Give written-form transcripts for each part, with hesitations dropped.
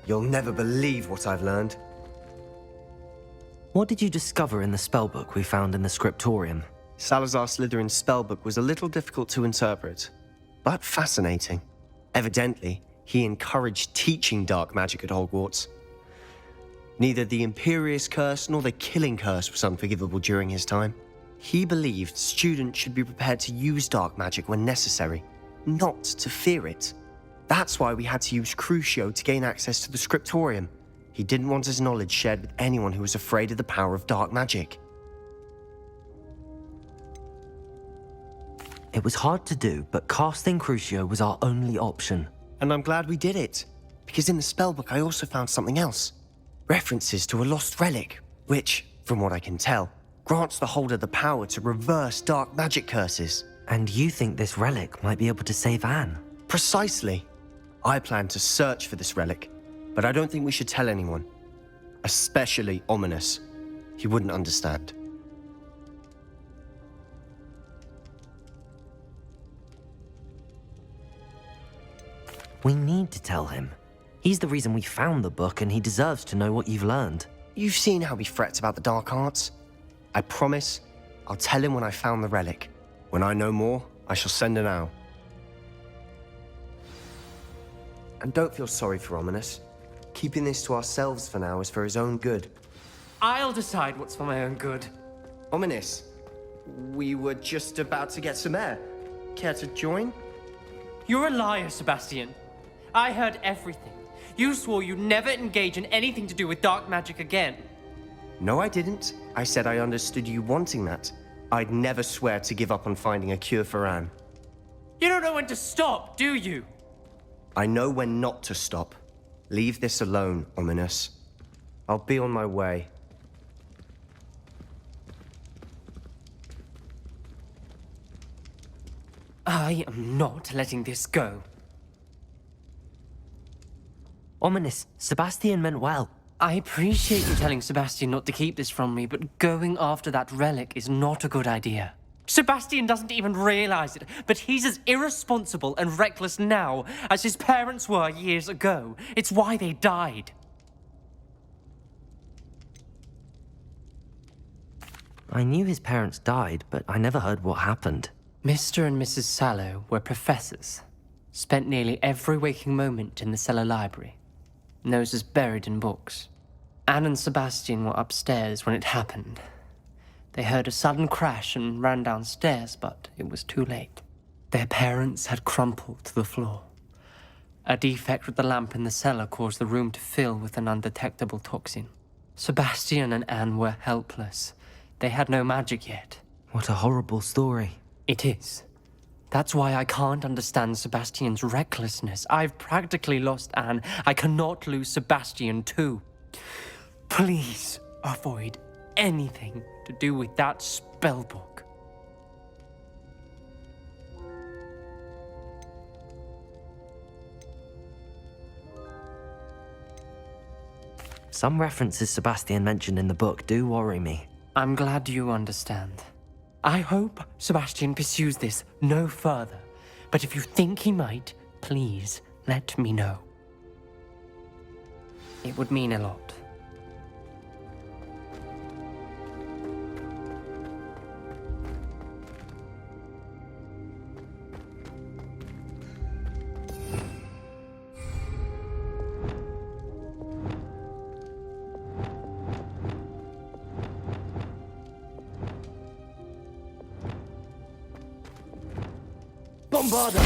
You'll never believe what I've learned. What did you discover in the spellbook we found in the scriptorium? Salazar Slytherin's spellbook was a little difficult to interpret, but fascinating. Evidently, he encouraged teaching dark magic at Hogwarts. Neither the Imperious Curse nor the Killing Curse was unforgivable during his time. He believed students should be prepared to use dark magic when necessary, not to fear it. That's why we had to use Crucio to gain access to the scriptorium. He didn't want his knowledge shared with anyone who was afraid of the power of dark magic. It was hard to do, but casting Crucio was our only option. And I'm glad we did it, because in the spellbook I also found something else. References to a lost relic, which, from what I can tell, grants the holder the power to reverse dark magic curses. And you think this relic might be able to save Anne? Precisely. I plan to search for this relic, but I don't think we should tell anyone. Especially Ominous. He wouldn't understand. We need to tell him. He's the reason we found the book, and he deserves to know what you've learned. You've seen how he frets about the dark arts. I promise I'll tell him when I found the relic. When I know more, I shall send an owl. And don't feel sorry for Ominous. Keeping this to ourselves for now is for his own good. I'll decide what's for my own good. Ominous, we were just about to get some air. Care to join? You're a liar, Sebastian. I heard everything. You swore you'd never engage in anything to do with dark magic again. No, I didn't. I said I understood you wanting that. I'd never swear to give up on finding a cure for Anne. You don't know when to stop, do you? I know when not to stop. Leave this alone, Ominous. I'll be on my way. I am not letting this go. Ominous, Sebastian meant well. I appreciate you telling Sebastian not to keep this from me, but going after that relic is not a good idea. Sebastian doesn't even realize it, but he's as irresponsible and reckless now as his parents were years ago. It's why they died. I knew his parents died, but I never heard what happened. Mr. and Mrs. Sallow were professors. Spent nearly every waking moment in the cellar library. Noses buried in books. Anne and Sebastian were upstairs when it happened. They heard a sudden crash and ran downstairs, but it was too late. Their parents had crumpled to the floor. A defect with the lamp in the cellar caused the room to fill with an undetectable toxin. Sebastian and Anne were helpless. They had no magic yet. What a horrible story. It is. That's why I can't understand Sebastian's recklessness. I've practically lost Anne. I cannot lose Sebastian too. Please avoid anything to do with that spellbook. Some references Sebastian mentioned in the book do worry me. I'm glad you understand. I hope Sebastian pursues this no further, but if you think he might, please let me know. It would mean a lot. Bombarda!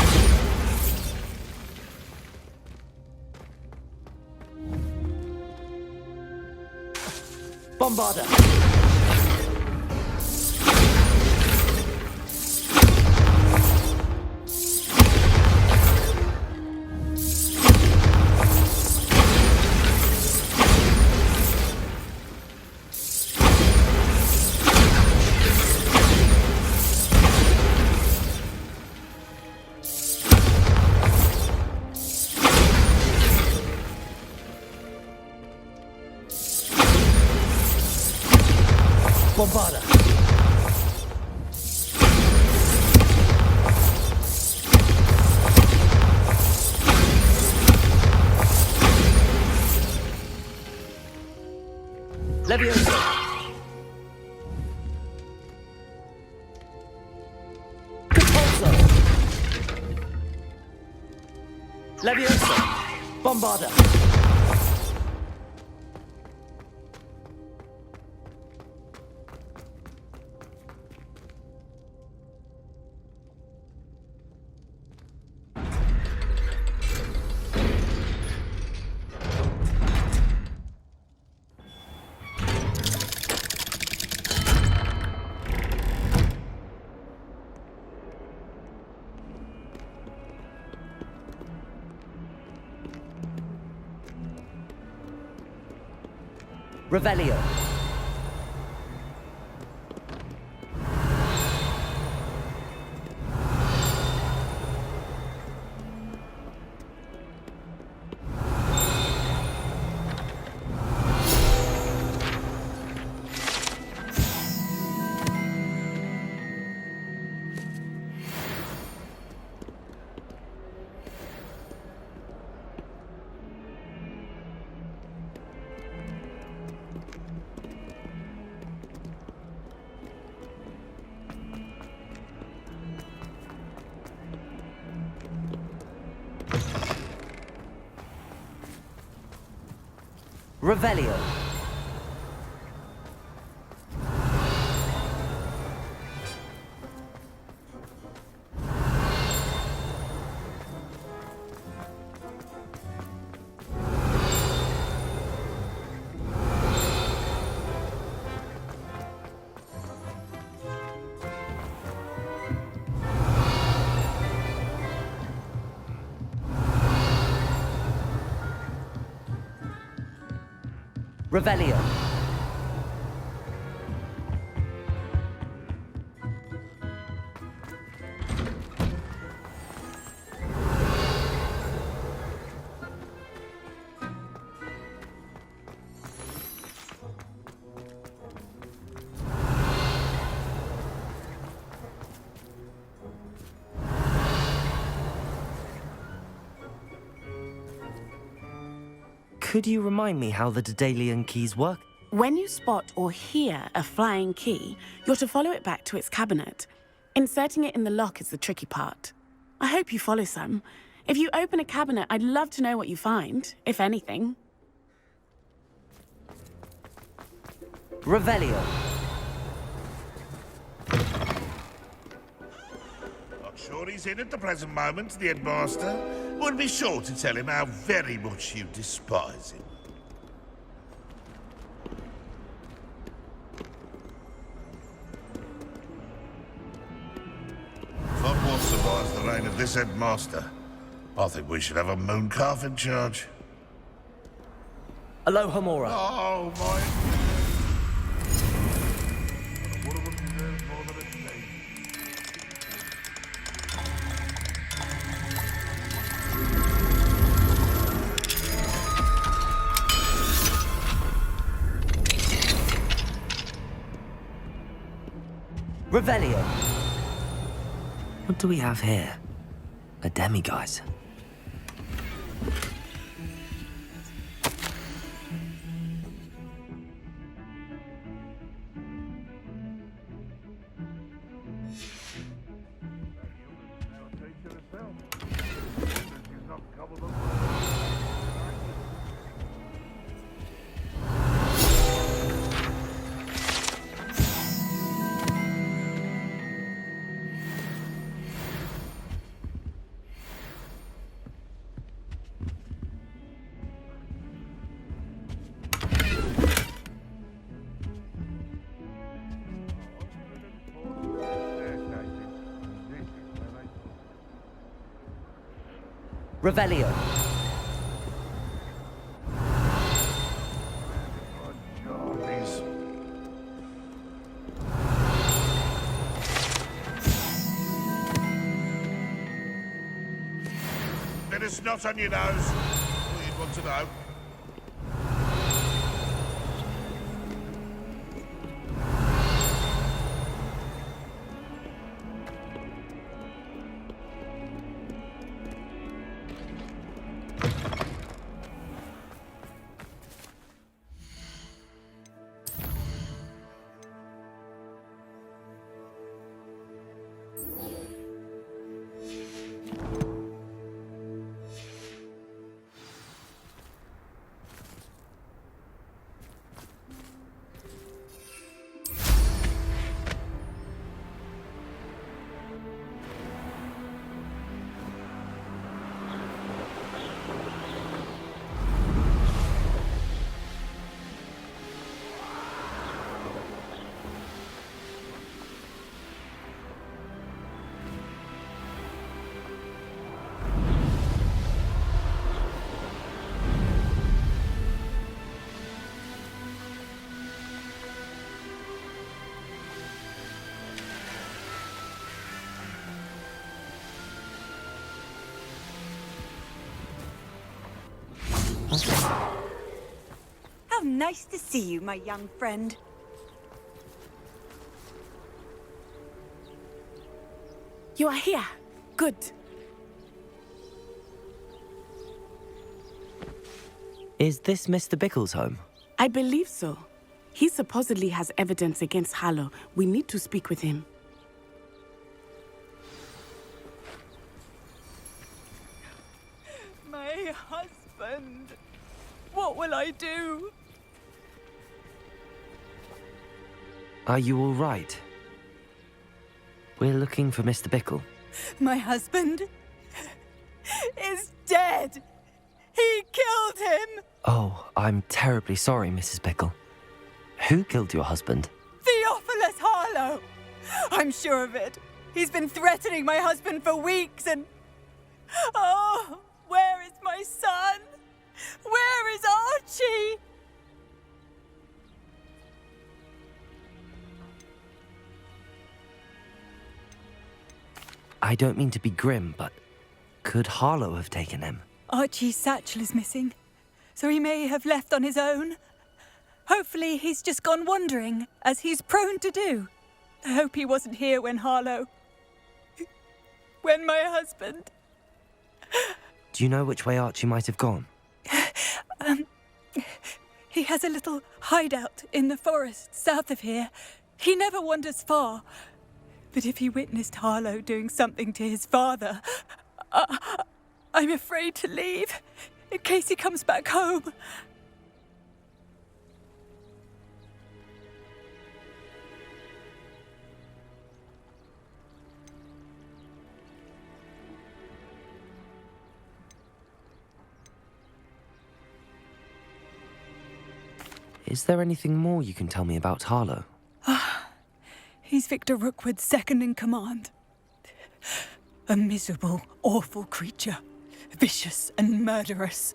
Bombarda! Bombarda! Leviosa! Compulso! Leviosa! Bombarda! Revelio. Revelio. Revelio. Could you remind me how the Daedalian keys work? When you spot or hear a flying key, you're to follow it back to its cabinet. Inserting it in the lock is the tricky part. I hope you follow some. If you open a cabinet, I'd love to know what you find, if anything. Revelio. Not sure he's in at the present moment, the headmaster. Would be sure to tell him how very much you despise him. If Hogwarts survives the reign of this headmaster, I think we should have a mooncalf in charge. Aloha Mora. Oh, my... Revelio. What do we have here? A demiguise. Revelio. Bit of snot on your nose. All you'd want to know. How nice to see you, my young friend. You are here. Good. Is this Mr. Bickle's home? I believe so. He supposedly has evidence against Harlow. We need to speak with him. My husband. What will I do? Are you all right? We're looking for Mr. Bickle. My husband is dead. He killed him. Oh, I'm terribly sorry, Mrs. Bickle. Who killed your husband? Theophilus Harlow. I'm sure of it. He's been threatening my husband for weeks and... Oh, where is my son? Where is Archie? I don't mean to be grim, but could Harlow have taken him? Archie's satchel is missing, so he may have left on his own. Hopefully he's just gone wandering, as he's prone to do. I hope he wasn't here when Harlow... when my husband... Do you know which way Archie might have gone? He has a little hideout in the forest south of here. He never wanders far. But if he witnessed Harlow doing something to his father, I'm afraid to leave, in case he comes back home. Is there anything more you can tell me about Harlow? He's Victor Rookwood's second in command. A miserable, awful creature. Vicious and murderous.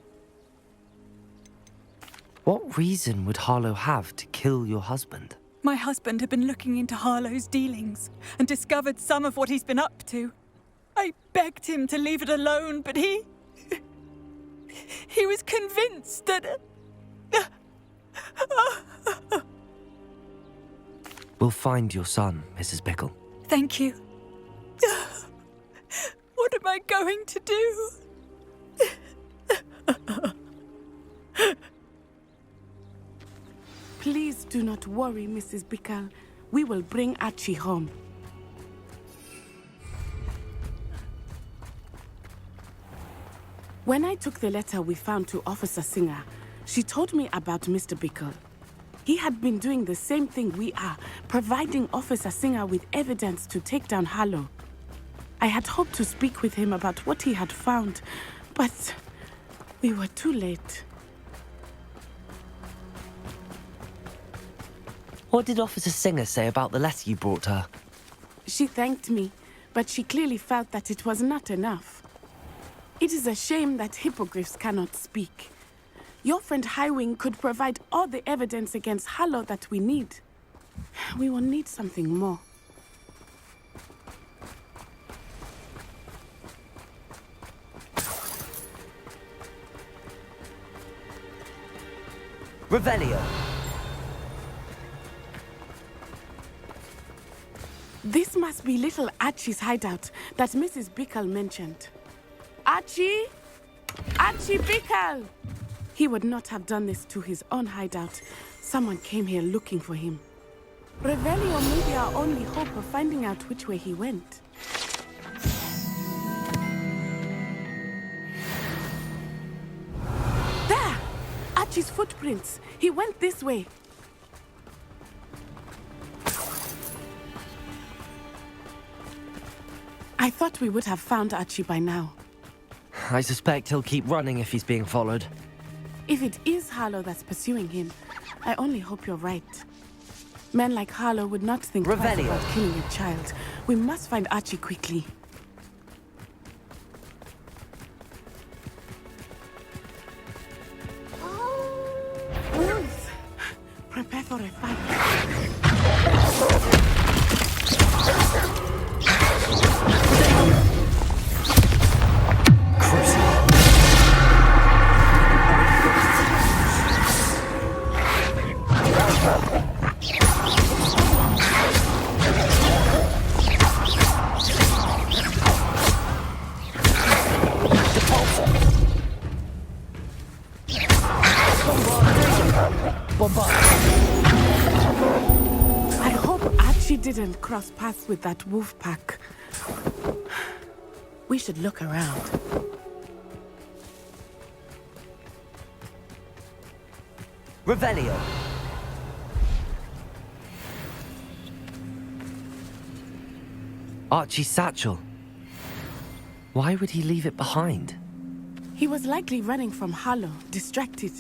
What reason would Harlow have to kill your husband? My husband had been looking into Harlow's dealings and discovered some of what he's been up to. I begged him to leave it alone, but he was convinced that... We'll find your son, Mrs. Bickle. Thank you. What am I going to do? Please do not worry, Mrs. Bickle. We will bring Archie home. When I took the letter we found to Officer Singer, she told me about Mr. Bickle. He had been doing the same thing we are, providing Officer Singer with evidence to take down Harlow. I had hoped to speak with him about what he had found, but we were too late. What did Officer Singer say about the letter you brought her? She thanked me, but she clearly felt that it was not enough. It is a shame that hippogriffs cannot speak. Your friend Highwing could provide all the evidence against Harlow that we need. We will need something more. Revelio! This must be little Archie's hideout that Mrs. Bickle mentioned. Archie? Archie Bickle! He would not have done this to his own hideout. Someone came here looking for him. Revelio may be our only hope of finding out which way he went. There! Archie's footprints. He went this way. I thought we would have found Archie by now. I suspect he'll keep running if he's being followed. If it is Harlow that's pursuing him, I only hope you're right. Men like Harlow would not think twice Revelio. about killing a child. We must find Archie quickly. Wolves! Prepare for a fight. I hope Archie didn't cross paths with that wolf pack. We should look around. Revelio. Archie's satchel. Why would he leave it behind? He was likely running from Harlow, distracted.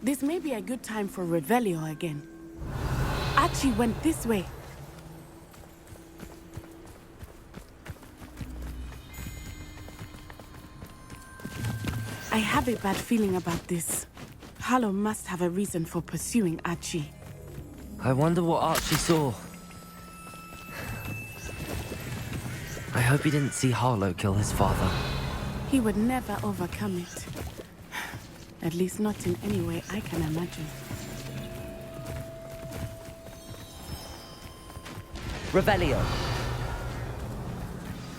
This may be a good time for Revelio again. Archie went this way. I have a bad feeling about this. Harlow must have a reason for pursuing Archie. I wonder what Archie saw. I hope he didn't see Harlow kill his father. He would never overcome it. At least not in any way I can imagine. Revelio.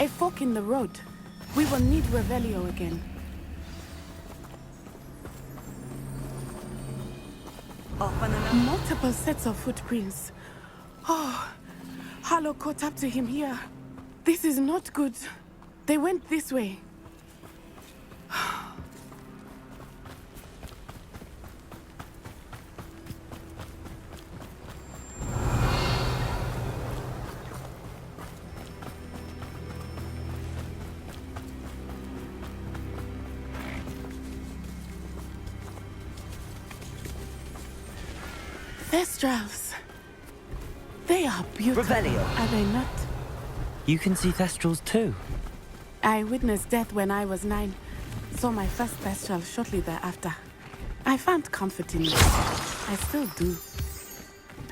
A fork in the road. We will need Revelio again. Multiple sets of footprints. Oh, Harlow caught up to him here. This is not good. They went this way. Thestrals. They are beautiful. Revelio. Are they not? You can see Thestrals too. I witnessed death when I was 9. Saw my first Thestral shortly thereafter. I found comfort in it. I still do.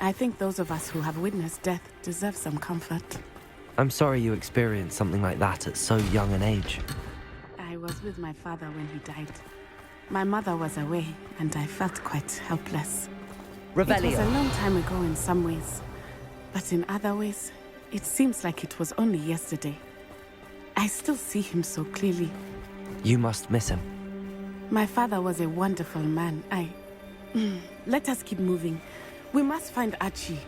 I think those of us who have witnessed death deserve some comfort. I'm sorry you experienced something like that at so young an age. I was with my father when he died. My mother was away, and I felt quite helpless. It was a Revelio. long time ago in some ways, but in other ways, it seems like it was only yesterday. I still see him so clearly. You must miss him. My father was a wonderful man. Let us keep moving. We must find Archie.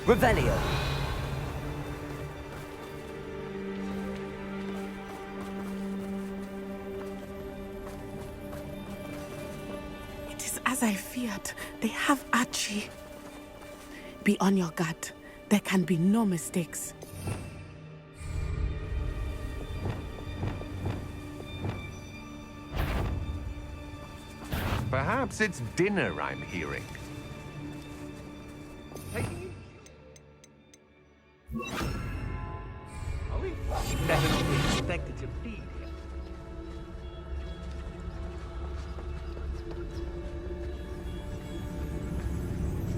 Revelio. It is as I feared. They have Archie. Be on your guard. There can be no mistakes. Perhaps it's dinner I'm hearing. Are we better than we expected to be here?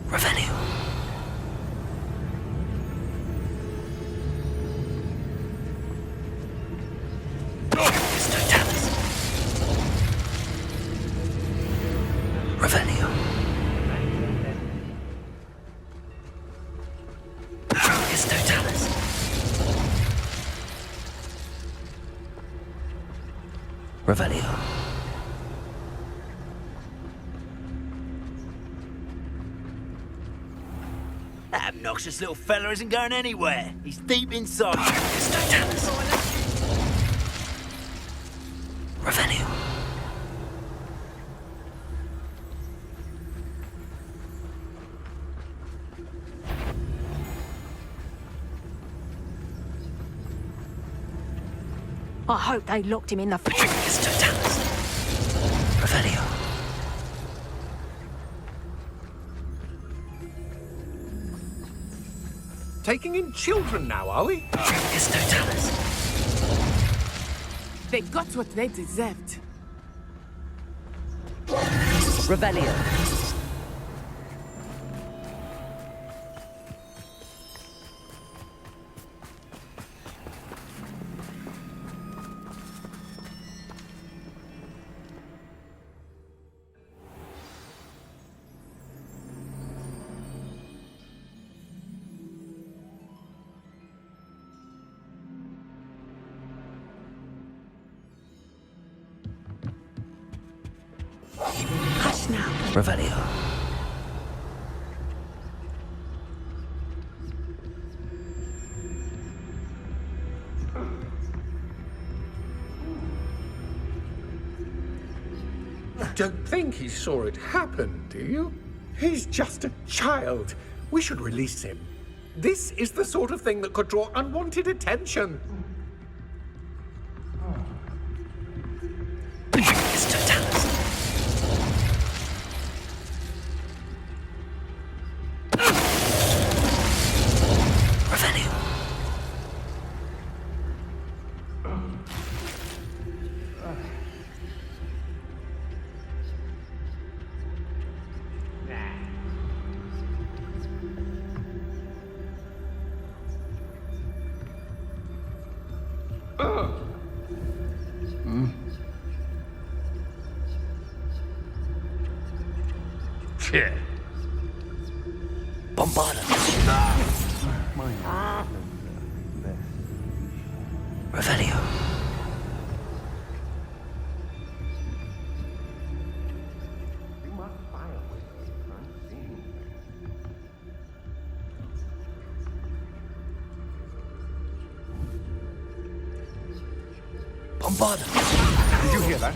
Revelio. Revelio. Aristotelis. Revelio. That obnoxious little fella isn't going anywhere. He's deep inside. Revelio. I hope they locked him in the... Revelio. Taking in children now, are we? They got what they deserved. Revelio. Hush now. Revelio. Don't think he saw it happen, do you? He's just a child. We should release him. This is the sort of thing that could draw unwanted attention. Yeah. Bombarda. Revelio. Bombarda. Did you hear that?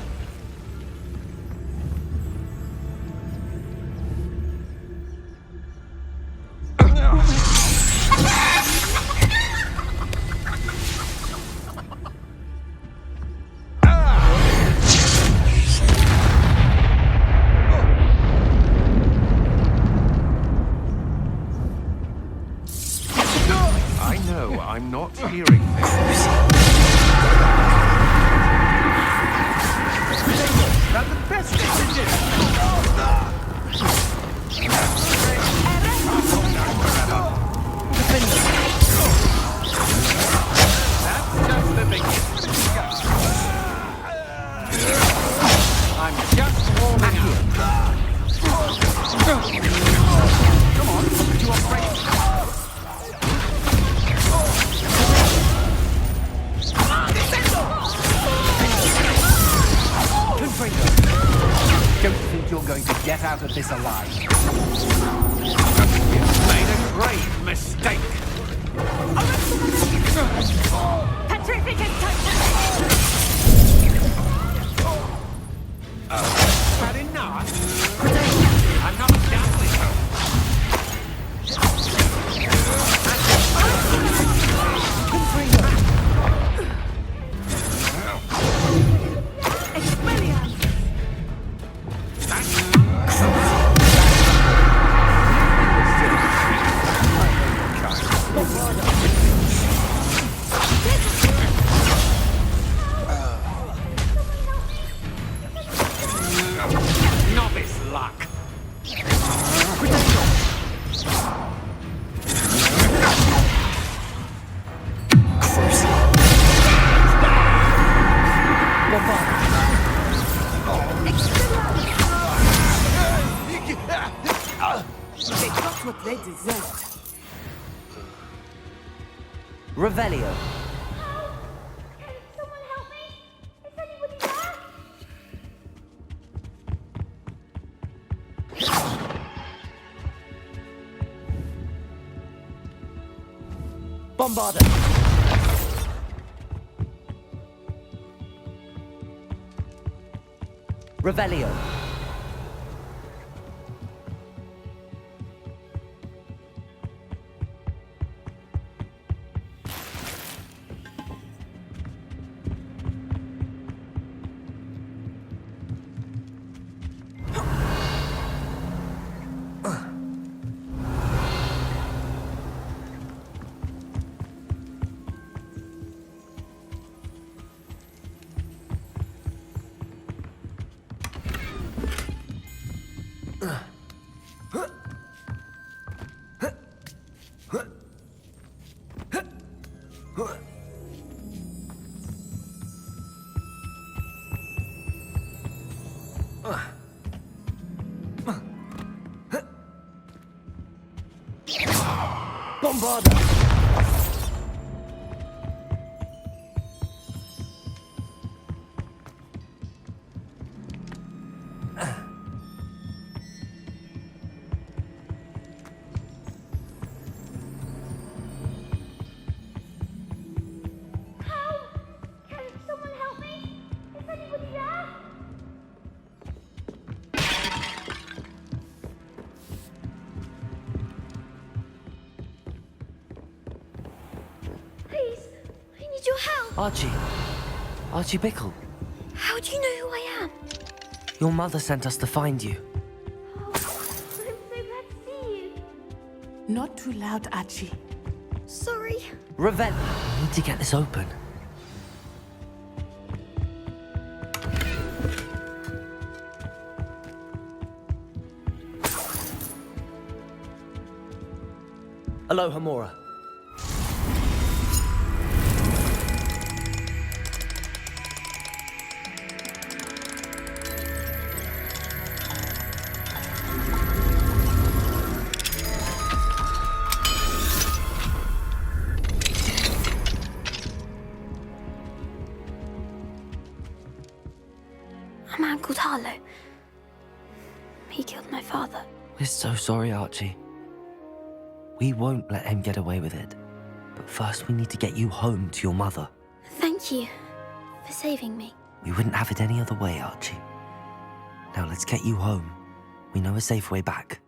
I know, I'm not hearing this. That's the best thing to do. That's just the beginning. I'm just warming up. Come on, you are ready. Don't think you're going to get out of this alive. You've made a grave mistake. Had enough? I'm not done with you. Novice luck. They got what they deserved. Revelio. Can someone help me? Is anybody there? Bombarda! Revelio. Bombarda! Can someone help me? Is anybody there? Please, I need your help. Archie Bickle. How do you know who I am? Your mother sent us to find you. Oh, I'm so glad to see you. Not too loud, Archie. Sorry. Revelio. We need to get this open. Aloha, Mora. A man called Harlow. He killed my father. We're so sorry, Archie. We won't let him get away with it. But first we need to get you home to your mother. Thank you for saving me. We wouldn't have it any other way, Archie. Now let's get you home. We know a safe way back.